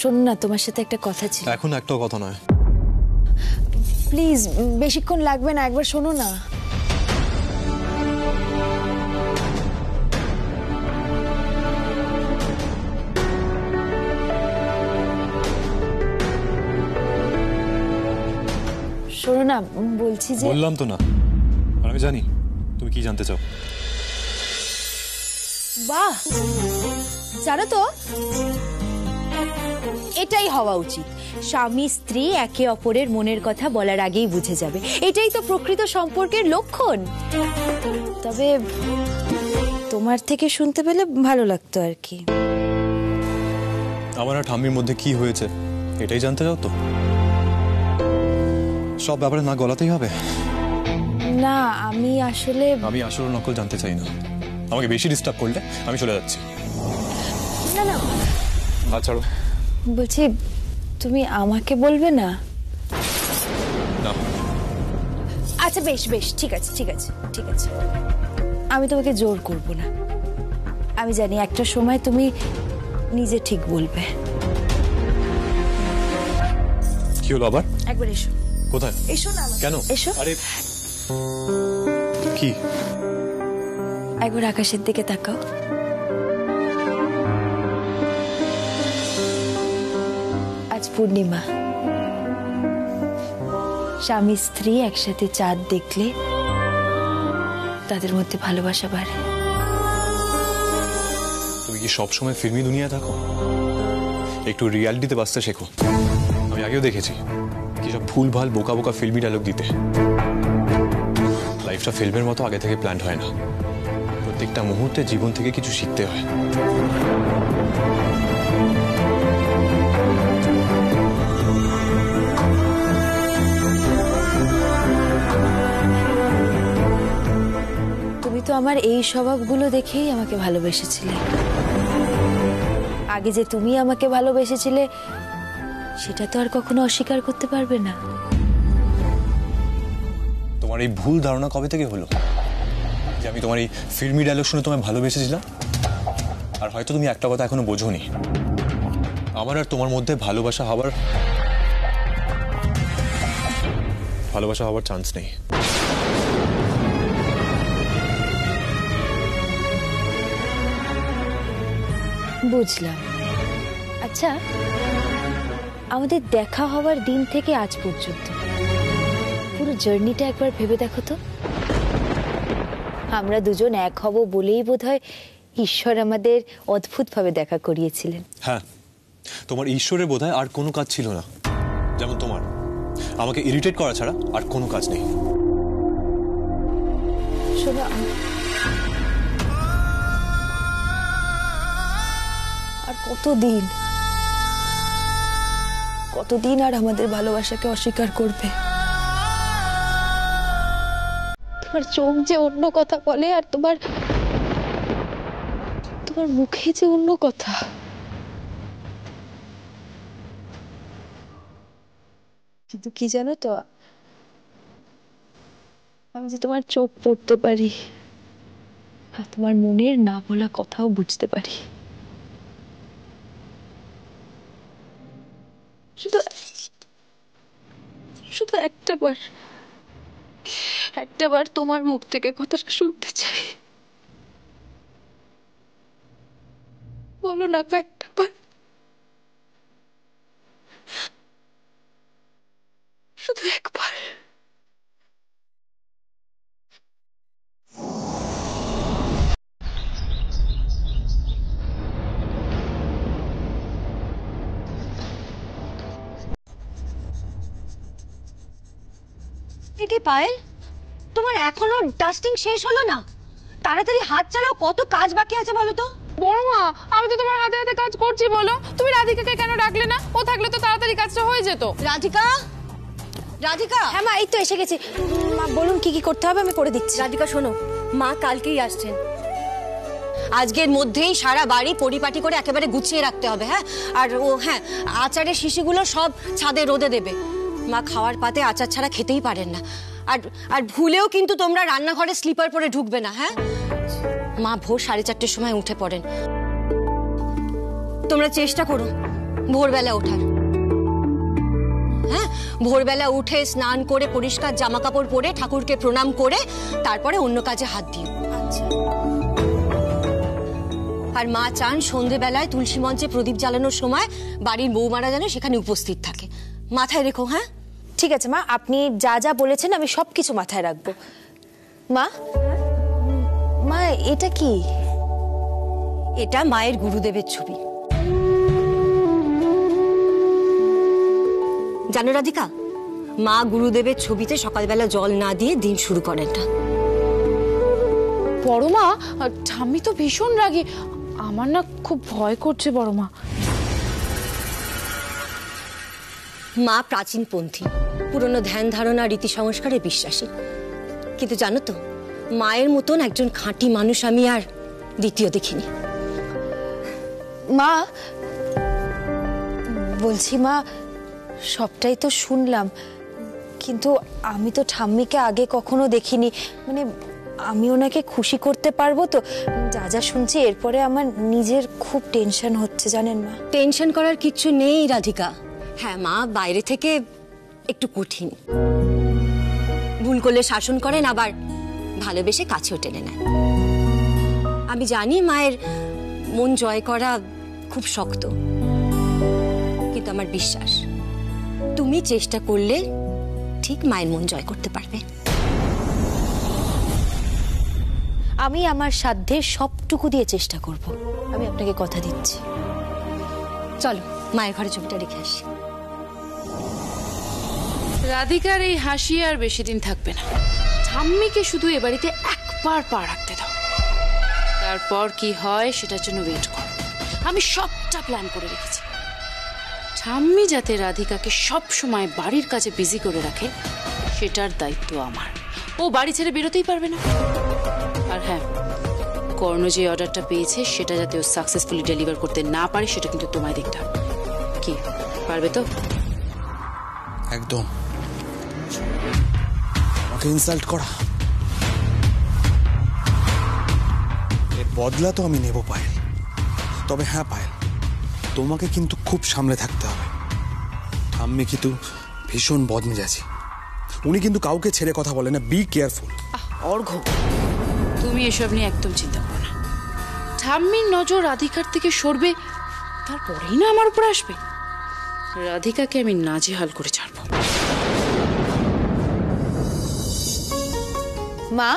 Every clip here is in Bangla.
শোনো না, তোমার সাথে একটা কথা ছিল। এখন একটা কথা নয়, প্লিজ, বেশিক্ষণ লাগবে না, একবার শোনো না। শোনো না, বলছি যে বললাম তো না, আর আমি জানি তুমি কি জানতে চাও। বাহ, জানো তো এটাই হওয়া উচিত। স্বামী স্ত্রী একে অপরের মনের কথা বলার আগেই বুঝে যাবে, এটাই তো প্রকৃত সম্পর্কের লক্ষণ। তবে তোমার থেকে শুনতে পেলে ভালো লাগতো আর কি। আমার আর ঠাম্মির মধ্যে কি হয়েছে এটাই জানতে চাও তো? সব ব্যাপারে না গলাতেই হবে? না, আমি আসল নকল জানতে চাই না। আমাকে বেশি ডিস্টার্ব করলে আমি চলে যাচ্ছি। না না, আচ্ছা বলছি তুমি আমাকে বলবে না? না। আচ্ছা বেশ বেশ, ঠিক আছে ঠিক আছে ঠিক আছে, আমি তোমাকে জোর করব না। আমি জানি একটা সময় তুমি নিজে ঠিক বলবে। কি হলো আবার? একবার এসো। কোথায়? এসো না। কেন? এসো। আরে কি? একবার আকাশের দিকে তাকাও। আজ পূর্ণিমা, স্বামী স্ত্রী একসাথে চাঁদ দেখলে তাদের মধ্যে ভালোবাসা বাড়ে। তুমি কি সবসময় ফিল্মি দুনিয়া থাকো? একটু রিয়ালিটিতে বাঁচতে শেখো। আমি আগেও দেখেছি কি সব ভুলভাল বোকা বোকা ফিল্মি ডায়লগ দিতে। লাইফটা ফিল্মের মতো আগে থেকে প্ল্যান হয় না, প্রত্যেকটা মুহূর্তে জীবন থেকে কিছু শিখতে হয়। তুমি তো আমার এই স্বভাবগুলো দেখেই আমাকে ভালোবেসেছিলে। আগে যে তুমি আমাকে ভালোবেসেছিলে সেটা তো আর কখনো অস্বীকার করতে পারবে না। তোমার এই ভুল ধারণা কবে থেকে হলো যে আমি তোমার এই ফিল্মি ডায়লগ শুনে তোমায় ভালোবেসেছিলাম? আর হয়তো তুমি একটা কথা এখনো বোঝোনি, আমার আর তোমার মধ্যে ভালোবাসা হওয়ার চান্স নেই। বুঝলাম। আচ্ছা, আমাদের দেখা হওয়ার দিন থেকে আজ পর্যন্ত পুরো জার্নিটা একবার ভেবে দেখো তো। আমরা দুজন এক হব বলেই বোধহয় ঈশ্বর আমাদের অদ্ভুতভাবে দেখা করিয়েছিলেন। হ্যাঁ, তোমার ঈশ্বরের বোধহয় আর কোনো কাজ ছিল না, যেমন তোমার আমাকে ইরিটেট করা ছাড়া আর কোনো কাজ নেই। শোনো, আর কতদিন আর আমাদের ভালোবাসাকে অস্বীকার করবে? তোমার চোখ যে অন্য কথা বলে আর তোমার মুখে যে অন্য কথা। কিন্তু কি জানো তো, আমি যে তোমার চোখ পড়তে পারি আর তোমার মনের না বলা কথাও বুঝতে পারি। শুধু একটাবার তোমার মুখ থেকে কথাটা শুনতে চাই। বলো না একটাবার, শুধু একবার। পায়েল, তোমার এখনো ডাস্টিং শেষ হলো না? তাড়াতাড়ি হাত চালাও, কত কাজ বাকি আছে বলো তো। বড় মা, আমি তো তোমার হাতে হাতে কাজ করছি, বলো তুমি রাধিকাকে কেন ডাকলে না? ও থাকলে তো তাড়াতাড়ি কাজটা হয়ে যেত। রাধিকা, রাধিকা। হ্যাঁ মা, এই তো এসে গেছি। মা বলুন কি কি করতে হবে, আমি করে দিচ্ছি। রাধিকা শোনো, মা কালকেই আসছেন। আজকের মধ্যেই সারা বাড়ি পরিপাটি করে একেবারে গুছিয়ে রাখতে হবে। হ্যাঁ, আর হ্যাঁ, আচারের শিশিগুলো সব ছাদে রোদে দেবে। মা খাওয়ার পাতে আচার ছাড়া খেতেই পারেন না। আর ভুলেও কিন্তু তোমরা রান্নাঘরে স্লিপার পরে ঢুকবে না। হ্যাঁ, মা ভোর 4:30টার সময় উঠে পড়েন। তোমরা চেষ্টা করো ভোরবেলা ওঠার। হ্যাঁ, ভোরবেলা উঠে স্নান করে পরিষ্কার জামা কাপড় পরে ঠাকুরকে প্রণাম করে তারপরে অন্য কাজে হাত দিও। আর মা চান সন্ধেবেলায় তুলসী মঞ্চে প্রদীপ জ্বালানোর সময় বাড়ির বৌমারা যেন সেখানে উপস্থিত থাকে। মাথায় রেখো। হ্যাঁ ঠিক আছে মা, আপনি যা যা বলেছেন আমি সবকিছু মাথায় রাখবো। মা, মা এটা কি? এটা মায়ের গুরুদেবের ছবি। জানো রাধিকা, মা গুরুদেবের ছবিতে সকালবেলা জল না দিয়ে দিন শুরু করেন না। বড় মা, ঠাম্মি তো ভীষণ রাগী, আমার না খুব ভয় করছে বড় মা। মা প্রাচীনপন্থী, পুরনো ধ্যান ধারণা রীতি সংস্কারে বিশ্বাসী। কিন্তু জানো তো, মায়ের মতন একজন খাঁটি মানুষ আমি আর দ্বিতীয় দেখিনি। মা বলছি, মা সবটাই তো শুনলাম, কিন্তু আমি তো ঠাম্মিকে আগে কখনো দেখিনি। মানে আমি ওনাকে খুশি করতে পারবো তো? যা যা শুনছি এরপরে আমার নিজের খুব টেনশন হচ্ছে জানেন মা। টেনশন করার কিচ্ছু নেই রাধিকা। হ্যাঁ, মা বাইরে থেকে একটু কঠিন, ভুল করলে শাসন করেন, আবার ভালোবেসে কাছেও টেনে নেন। আমি জানি মায়ের মন জয় করা খুব শক্ত, কিন্তু আমার বিশ্বাস তুমি চেষ্টা করলে ঠিক মায়ের মন জয় করতে পারবে। আমি আমার সাধ্যের সবটুকু দিয়ে চেষ্টা করব, আমি আপনাকে কথা দিচ্ছি। চলো মায়ের ঘরে ছবিটা রেখে আসি। রাধিকার এই হাসি আর বেশি দিন থাকবে না। ঠাম্মিকে শুধু এ বাড়িতে একবার পা রাখতে দাও, তারপর কি হয় সেটার জন্য ওয়েট করো। আমি সবটা প্ল্যান করে রেখেছি। ঠাম্মি যাতে রাধিকাকে সব সময় বাড়ির কাজে বিজি করে রাখে, সেটার দায়িত্ব আমার। ও বাড়ি ছেড়ে বেরোতেই পারবে না। আর হ্যাঁ, কর্ণ যে অর্ডারটা পেয়েছে সেটা যাতে ও সাকসেসফুলি ডেলিভার করতে না পারে, সেটা কিন্তু তোমায় দেখতে হবে। কি পারবে তো? একদম। আমাকে ইনসাল্ট করা, এর বদলা তো আমি নেব পায়েল। তবে হ্যাঁ পায়েল, তোমাকে কিন্তু খুব সামলে থাকতে হবে। ঠাম্মি কিন্তু ভীষণ বদমেজাজি, উনি কিন্তু কাউকে ছেড়ে কথা বলে না। Be careful. অর্ঘ্য, তুমি এসব নিয়ে একদম চিন্তা করো না। ঠাম্মির নজর রাধিকার থেকে সরবে, তারপরেই না আমার উপর আসবে। রাধিকাকে আমি নাজেহাল করে ছাড়বো। মা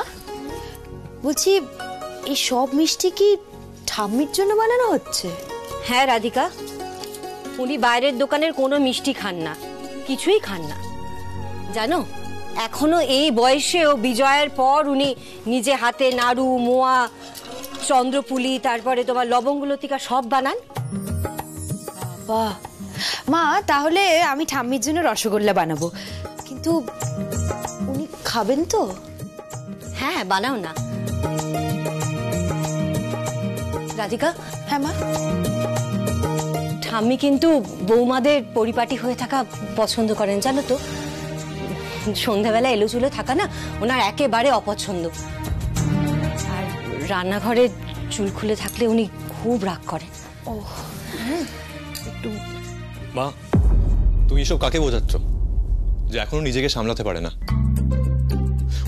বলছি, এই সব মিষ্টি কি ঠাম্মির জন্য বানানো হচ্ছে? হ্যাঁ রাধিকা, উনি বাইরের দোকানের কোনো মিষ্টি খান না, কিছুই খান না। জানো, এখনো এই বয়সেও বিজয়ের পর উনি নিজে হাতে নাড়ু, মোয়া, চন্দ্রপুলি, তারপরে তোমার লবঙ্গলতিকা সব বানান। বাহ মা, তাহলে আমি ঠাম্মির জন্য রসগোল্লা বানাবো, কিন্তু উনি খাবেন তো? হ্যাঁ বানাও না রাধিকা। হ্যাঁ মা। ঠাম্মি কিন্তু বৌমাদের পরিপাটি হয়ে থাকা পছন্দ করেন, জানো তো। সন্ধ্যাবেলা এলোচুলো থাকা না ওনার একেবারে অপছন্দ। আর রান্নাঘরে চুল খুলে থাকলে উনি খুব রাগ করেন। ও মা, তুমি এসব কাকে বোঝাচ্ছ যে এখনো নিজেকে সামলাতে পারে না?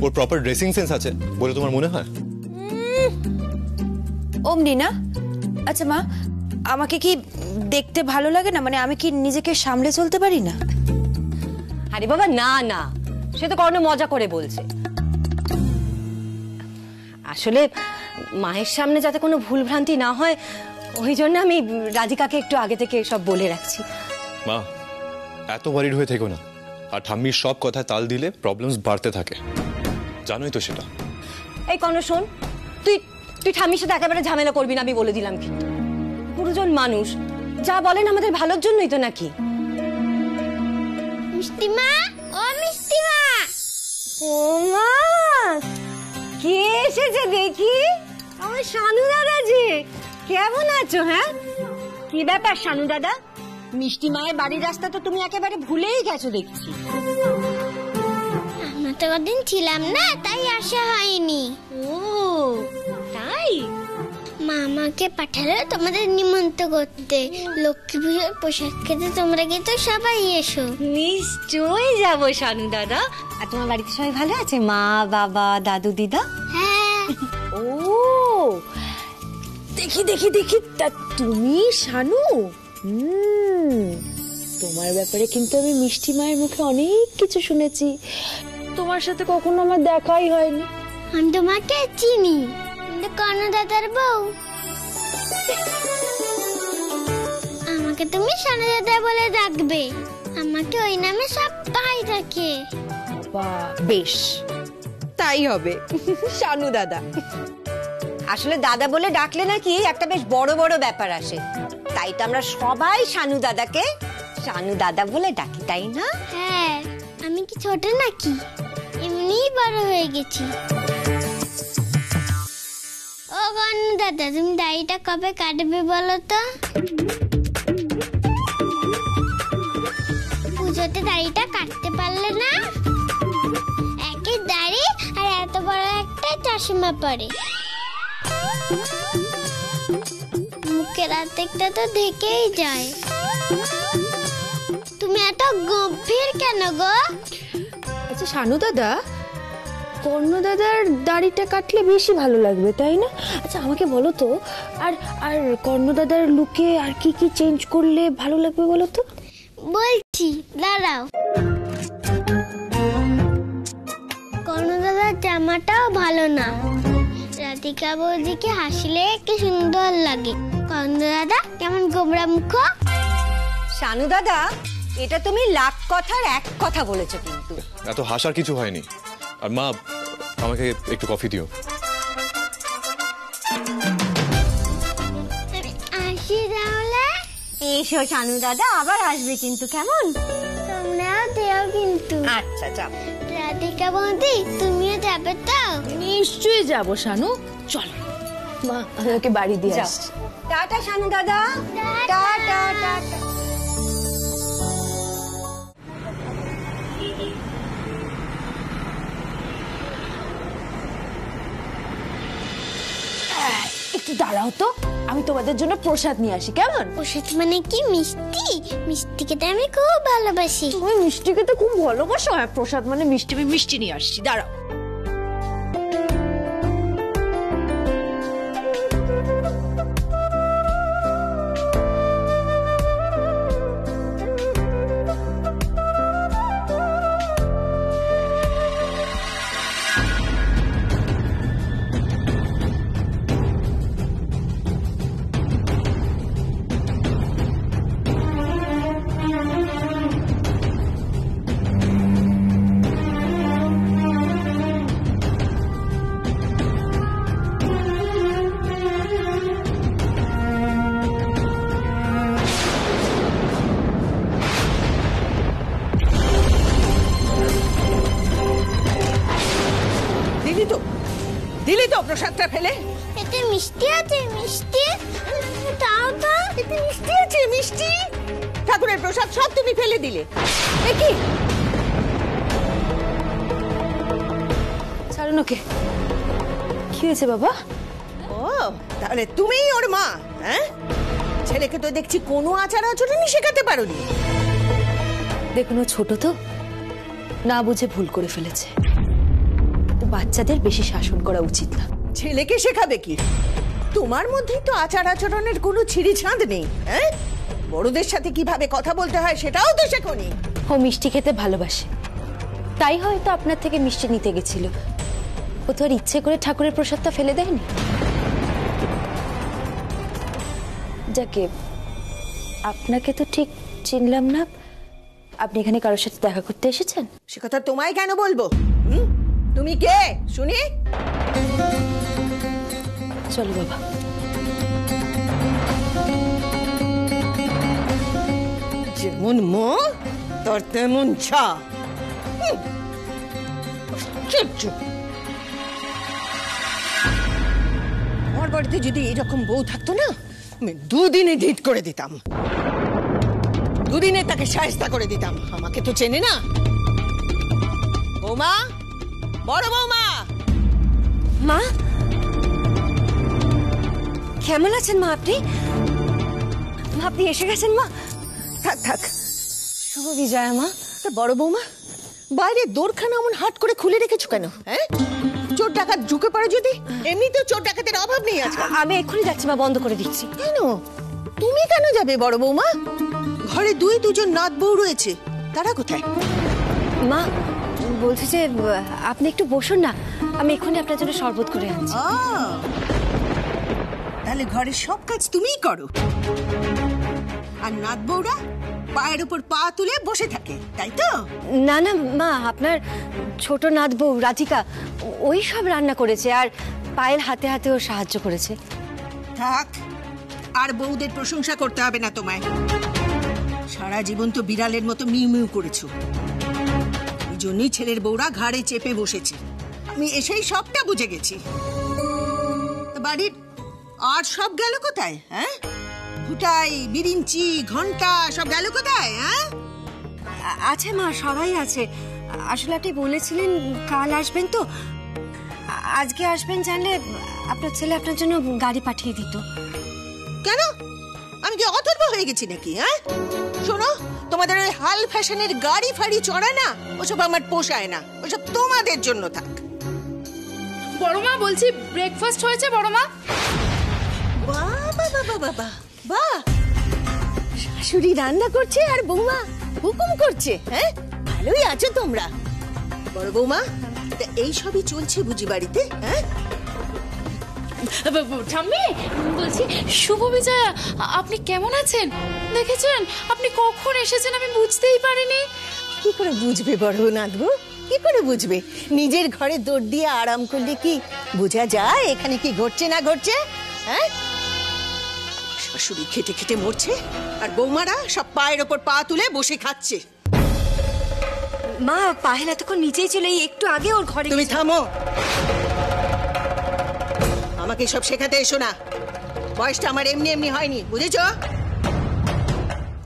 ওর প্রপার ড্রেসিং সেন্স আছে বলে তোমার মনে হয়? অমনি না। আচ্ছা মা, আমাকে কি দেখতে ভালো লাগে না? মানে আমি কি নিজেকে সামলে চলতে পারি না? আরে বাবা না না, সে তো কর্ণ মজা করে বলছে। আসলে মায়ের সামনে যাতে কোনো ভুলভ্রান্তি না হয়, ওই জন্য আমি রাধিকাকে একটু আগে থেকে সব বলে রাখছি। মা, এত ওয়ারিড হয়ে থেকো না। আর ঠাম্মির সব কথায় তাল দিলে প্রবলেমস বাড়তে থাকে, জানোই তো সেটা। এই কর্ণ শোন, তুই তুই ঠাম্মির সাথে একেবারে ঝামেলা করবি না, আমি বলে দিলাম। কিন্তু গুরুজন মানুষ, যা বলেন আমাদের ভালোর জন্যই তো নাকি। মিষ্টিমা, ও মিষ্টিমা, ও মা, কে এসেছে দেখি? আমার শানু দাদা জি, কেমন আছো? হ্যাঁ, কি ব্যাপার শানু দাদা? মিষ্টি মায়ের বাড়ির রাস্তা তো তুমি একেবারে ভুলেই গেছো দেখছি। আমরা তো কদিন ছিলাম না, তাই আসা হয়নি। ও তাই? মা আমাকে পাঠালো তোমাদের নিমন্ত্রণ করতে লক্ষ্মী পুজোর প্রসাদ খেতে। তোমরা কিন্তু সবাই এসো। নিশ্চয়ই যাব শানু দাদা। আর তোমার বাড়িতে সবাই ভালো আছে? মা, বাবা, দাদু, দিদা? হ্যাঁ। ও দেখি দেখি দেখি, তা তুমি শানু? তোমার ব্যাপারে কিন্তু আমি মিষ্টি মায়ের মুখে অনেক কিছু শুনেছি। তোমার সাথে কখনো আমার দেখাই হয়নি। আমি তোমাকে চিনি, কিন্তু কর্ণ দাদার বউ। আমাকে তুমি শানু দাদা বলে ডাকবে। আমাকে ওই নামে সবাই ডাকে। বেশ, তাই হবে, শানু দাদা। আসলে দাদা বলে ডাকলে নাকি একটা বেশ বড় বড় ব্যাপার আসে, তাই তো আমরা সবাই শানু দাদাকে শানু দাদা বলে ডাকি, তাই না? হ্যাঁ, আমি কি ছোট নাকি? এমনিই বড় হয়ে গেছি। ও কর্ণ দাদা, তুমি দাড়িটা কবে কাটবে বলো তো? পুজোতে দাড়িটা কাটতে পারলে না? একই দাড়ি আর এত বড় একটা চশমা পরে, মুখের অর্ধেকটা তো ঢেকেই যায়। তুমি এত গম্ভীর কেন গো? আচ্ছা শানু দাদা, কর্ণ দাদার দাড়িটা কাটলে বেশি ভালো লাগবে, তাই না? আচ্ছা আমাকে বলো তো, আর আর কর্ণ দাদার লুকে আর কি কি চেঞ্জ করলে ভালো লাগবে বলো তো? বলছি, দাঁড়াও। কর্ণ দাদার জামাটাও ভালো না। রাধিকা বৌদিকে হাসলে কি সুন্দর লাগে। কর্ণ দাদা কেমন গোমরা মুখ। শানু দাদা, এটা তুমি লাখ কথার এক কথা বলেছো কিন্তু। এত হাসার কিছু হয়নি। আর মা, আমাকে একটু কফি দিও। আসি তাহলে। এসো শানু দাদা, আবার আসবে কিন্তু, কেমন? তোমরাও দেও কিন্তু। আচ্ছা যাও। রাধিকা বৌদি, তুমিও যাবে তো? নিশ্চয়ই যাবো শানু, চল। মা, আমাকে বাড়ি দিয়ে যাও। আসছি। টাটা শানু দাদা। Tata tata. একটু দাঁড়াও তো, আমি তোমাদের জন্য প্রসাদ নিয়ে আসি, কেমন? ওষুধ মানে কি মিষ্টি? মিষ্টি খেতে আমি খুব ভালোবাসি। তুমি মিষ্টি খেতে খুব ভালোবাসো? হ্যাঁ, প্রসাদ মানে মিষ্টি, আমি মিষ্টি নিয়ে আসছি, দাঁড়াও। দিলি তো প্রসাদটা ফেলে? এতে মিষ্টি আছে, মিষ্টি তাও তো। এতে মিষ্টি আছে, মিষ্টি? ঠাকুরের প্রসাদ সব তুমি ফেলে দিলে? এ কি? ছাড়ুন ওকে। কি হয়েছে বাবা? ও, তাহলে তুমিই ওর মা? হ্যাঁ, ছেলেকে তো দেখছি কোনো আচার আচরণই শেখাতে পারোনি। দেখুন, ও ছোট তো, না বুঝে ভুল করে ফেলেছে। বাচ্চাদের বেশি শাসন করা উচিত না। ছেলেকে শেখাবে কি? তোমার মধ্যেই তো আচার আচরণের কোনো ছিঁড়ি ছাঁদ নেই। হ্যাঁ, বড়দের সাথে কিভাবে কথা বলতে হয় সেটাও তো শেখোনি। ও মিষ্টি খেতে ভালোবাসে, তাই হয়তো আপনার থেকে মিষ্টি নিতে গেছিল। ও তো আর ইচ্ছে করে ঠাকুরের প্রসাদটা ফেলে দেয়নি। যাকে, আপনাকে তো ঠিক চিনলাম না। আপনি এখানে কারোর সাথে দেখা করতে এসেছেন? সে কথা তোমায় কেন বলবো? তুমি কে শুনি? চলো বাবা। যেমন মো তোর তেমন ছা। আমার বাড়িতে যদি এরকম বউ থাকতো না, আমি দুদিনে ঢিট করে দিতাম। দুদিনে তাকে শায়েস্তা করে দিতাম। আমাকে তো চেনে না। বৌমা, বড় বৌমা। মা, কেমন আছেন মা আপনি? মা আপনি এসে গেছেন মা? থাক থাক। শুভ বিজয়া মা। তা বড় বৌমা, বাইরে দোরখানা অমন হাট করে খুলে রেখেছো কেন? হ্যাঁ, চোর ডাকাত ঢুকে পড়ে যদি? এমনিতেও চোর ডাকাতের অভাব নেই আজকাল। আমি এক্ষুনি যাচ্ছি মা, বন্ধ করে দিচ্ছি। কেন? তুমি কেন যাবে বড় বৌমা? ঘরে দুজন নাত বউ রয়েছে, তারা কোথায়? মা বলছি যে আপনি একটু বসুন না, আমি এক্ষুনি আপনার জন্য শরবত করে আনছি। তাহলে ঘরের সব কাজ তুমিই করো, আর নাত বউরা পায়ের উপর পা তুলে বসে থাকে, তাই তো? না না মা, আপনার ছোট নাত বউ রাধিকা ওই সব রান্না করেছে, আর পায়েল হাতে হাতেও সাহায্য করেছে। থাক, আর বউদের প্রশংসা করতে হবে না তোমায়। সারা জীবন তো বিড়ালের মতো মিউ মিউ করেছো, এই জন্যই ছেলের বউরা ঘাড়ে চেপে বসেছে। আমি এসেই সবটা বুঝে গেছি। বাড়ির আর সব গেল কোথায়? হ্যাঁ, ফুটাই, বিরিঞ্চি, ঘন্টা সব গেল কোথায়? হ্যাঁ, আছে মা, সবাই আছে। আসলে আপনি বলেছিলেন কাল আসবেন, তো আজকে আসবেন জানলে আপনার ছেলে আপনার জন্য গাড়ি পাঠিয়ে দিত। কেন? আমি কি অথর্ব হয়ে গেছি নাকি? হ্যাঁ, শোনো, তোমাদের ওই হাল ফ্যাশনের গাড়ি ফাড়ি চড়া না, ওসব আমার পোষায় না। ওসব তোমাদের জন্য থাক। বড় মা, বলছি ব্রেকফাস্ট হয়েছে বড় মা? বাবা বাবা বাবা বাহ, শাশুড়ি রান্না করছে আর বৌমা হুকুম করছে। হ্যাঁ, ভালোই আছো তোমরা। বড় বৌমা, তা এই সবই চলছে বুঝি বাড়িতে? হ্যাঁ, ঠাম্মি বলছি, শুভ বিজয়া আপনি কেমন আছেন? দেখেছেন আপনি কখন এসেছেন, আমি বুঝতেই পারিনি। কি করে বুঝবে বড় নাথগো, কি করে বুঝবে? নিজের ঘরে দৌড় দিয়ে আরাম করলে কি বোঝা যায় এখানে কি ঘটছে না ঘটছে? হ্যাঁ, শাশুড়ি খেটে খেটে মরছে, আর বৌমারা সব পায়ের ওপর পা তুলে বসে খাচ্ছে। মা, পাহেল এতক্ষণ নিচেই ছিল, এই একটু আগে ওর ঘরে। তুমি থামো, আমাকে সব শেখাতে এসো না। বয়সটা আমার এমনি এমনি হয়নি, বুঝেছো?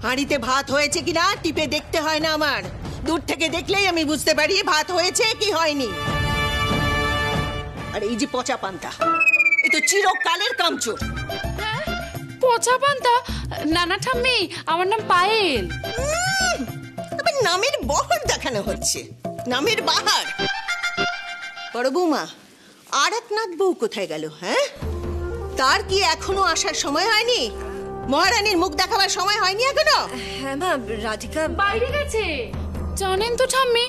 হাঁড়িতে ভাত হয়েছে কিনা টিপে দেখতে হয় না আমার, দূর থেকে দেখলেই আমি বুঝতে পারি ভাত হয়েছে কি হয়নি। আর এই যে পচা পান্তা, এ তো চিরকালের কামচোর। পচা পান্তা? না না ঠাম্মি, আমার নাম পায়েল। তবে নামের বহর দেখানো হচ্ছে, নামের বাহার। বড় বৌমা, আর এক নাথ বউ কোথায় গেল? হ্যাঁ, তার কি এখনো আসার সময় হয়নি? মহারানীর মুখ দেখাবার সময় হয়নি এখনো? হ্যাঁ মা, রাধিকা বাইরে গেছে। জানেন তো ঠাম্মি,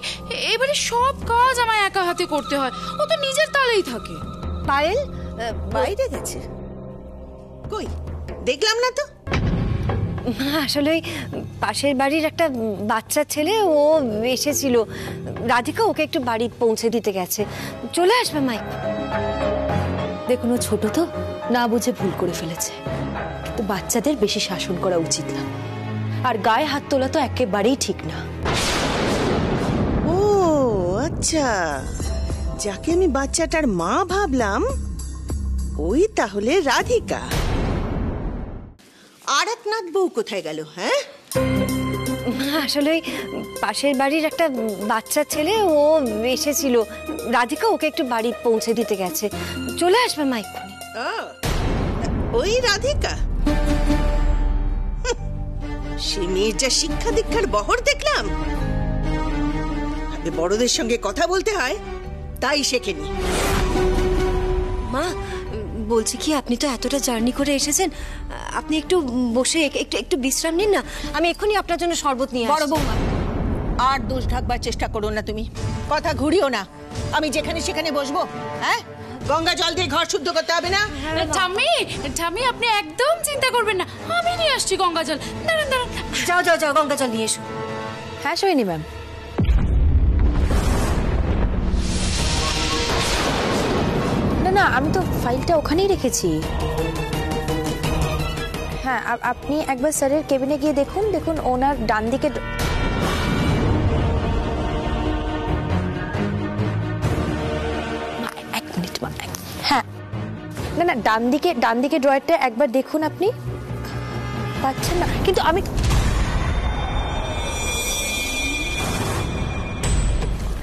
এবারে সব কাজ আমায় একা হাতে করতে হয়, ও তো নিজের তালেই থাকে। পায়েল বাইরে গেছে? কই দেখলাম না তো। মা, আসলে পাশের বাড়ির একটা বাচ্চা ছেলে ও এসেছিল, রাধিকা ওকে একটু বাড়ি পৌঁছে দিতে গেছে, চলে আসবে মা। দেখুন, ও ছোট তো, না বুঝে ভুল করে ফেলেছে, কিন্তু বাচ্চাদের বেশি শাসন করা উচিত না, আর গায়ে হাত তোলা তো একেবারেই ঠিক না। ও আচ্ছা, যাকে আমি বাচ্চাটার মা ভাবলাম ওই তাহলে রাধিকা। আর এক নাথ বউ কোথায় গেল? হ্যাঁ, আসলে পাশের বাড়ির একটা বাচ্চা ছেলে ও এসেছিল, রাধিকা ওকে একটু বাড়ি পৌঁছে দিতে গেছে, চলে আসবে মা এক্ষুনি। ওই রাধিকা? সে মেয়ের যা শিক্ষা দীক্ষার বহর দেখলাম, বড়দের সঙ্গে কথা বলতে হয় তাই শেখেনি। মা বলছি কি, আপনি তো এতটা জার্নি করে এসেছেন, আপনি একটু বসে একটু বিশ্রাম নিন না, আমি এক্ষুনি আপনার জন্য শরবত নিয়ে আসছি। বড় বৌমা, আর দোষ ঢাকবার চেষ্টা করো না, তুমি কথা ঘুরিও না। আমি যেখানে সেখানে বসবো? হ্যাঁ, গঙ্গা জল দিয়ে ঘর শুদ্ধ করতে হবে না? ঠাম্মি ঠাম্মি, আপনি একদম চিন্তা করবেন না, আমি নিয়ে আসছি গঙ্গা জল। দাঁড়ান দাঁড়ান, যাও যাও যাও, গঙ্গা জল নিয়ে এসো। হ্যাঁ সোহিনী ম্যাম। না না, আমি তো ফাইলটা ওখানেই রেখেছি। হ্যাঁ, আপনি একবার স্যারের কেবিনে গিয়ে দেখুন, দেখুন ওনার ডান দিকে। এক মিনিট মা। হ্যাঁ, না না, ডান দিকে ড্রয়ারটা একবার দেখুন আপনি। পাচ্ছেন না কিন্তু আমি।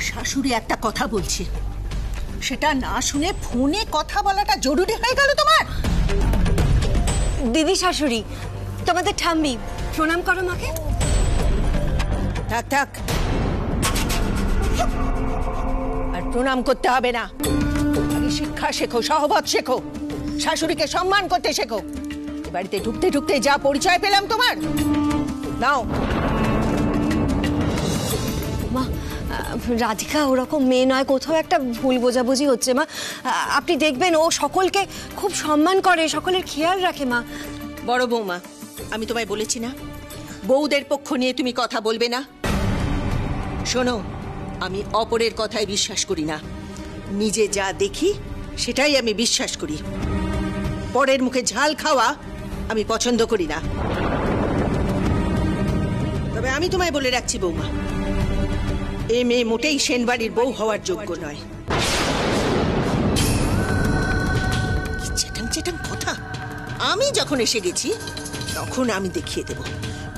শাশুড়ি একটা কথা বলছে, সেটা না শুনে ফোনে কথা বলাটা জরুরি হয়ে গেল তোমার? দিদি শাশুড়ি, তোমাদের ঠাম্মি, প্রণাম করো মাকে। থাক থাক, আর প্রণাম করতে হবে না। আগে শিক্ষা শেখো, সহবত শেখো, শাশুড়িকে সম্মান করতে শেখো। এ বাড়িতে ঢুকতে ঢুকতে যা পরিচয় পেলাম তোমার, নাও। মা, রাধিকা ওরকম মেয়ে নয়, কোথাও একটা ভুল বোঝাবুঝি হচ্ছে মা। আপনি দেখবেন ও সকলকে খুব সম্মান করে, সকলের খেয়াল রাখে মা। বড় বৌমা, আমি তোমায় বলেছি না বউদের পক্ষ নিয়ে তুমি কথা বলবে না। শোনো, আমি অপরের কথায় বিশ্বাস করি না। নিজে যা দেখি সেটাই আমি বিশ্বাস করি। পরের মুখে ঝাল খাওয়া আমি পছন্দ করি না। তবে আমি তোমায় বলে রাখছি বৌমা, এ মেয়ে মোটেই সেনবাড়ির বউ হওয়ার যোগ্য নয়। চেটাং চেটাং কথা। আমি যখন এসে গেছি তখন আমি দেখিয়ে দেব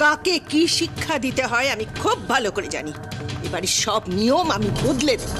কাকে কি শিক্ষা দিতে হয়। আমি খুব ভালো করে জানি। এবারে সব নিয়ম আমি বদলে দেব।